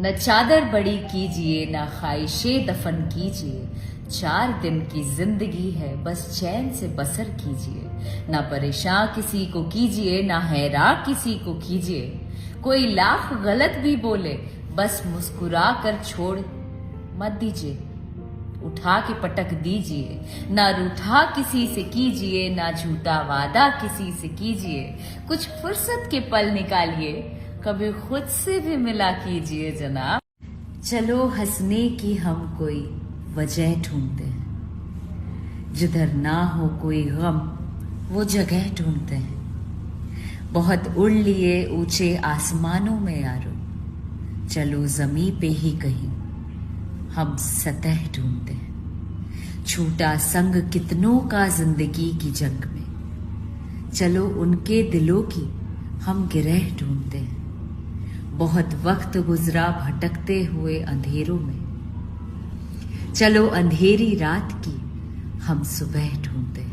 न चादर बड़ी कीजिए, न ख्वाहिशे दफन कीजिए। 4 दिन की जिंदगी है, बस चैन से बसर कीजिए। ना परेशान किसी को कीजिए, ना हैरान किसी को कीजिए। कोई लाख गलत भी बोले, बस मुस्कुरा कर छोड़ मत दीजिए। उठा के पटक दीजिए। ना रूठा किसी से कीजिए, ना झूठा वादा किसी से कीजिए। कुछ फुर्सत के पल निकालिए, कभी खुद से भी मिला कीजिए जनाब। चलो हंसने की हम कोई वजह ढूंढते हैं। जिधर ना हो कोई गम, वो जगह ढूंढते हैं। बहुत उड़ लिए ऊंचे आसमानों में यारो, चलो जमी पे ही कहीं हम सतह ढूंढते हैं। छूटा संग कितनों का जिंदगी की जंग में, चलो उनके दिलों की हम गिरह ढूंढते हैं। बहुत वक्त गुजरा भटकते हुए अंधेरों में, चलो अंधेरी रात की हम सुबह ढूंढते हैं।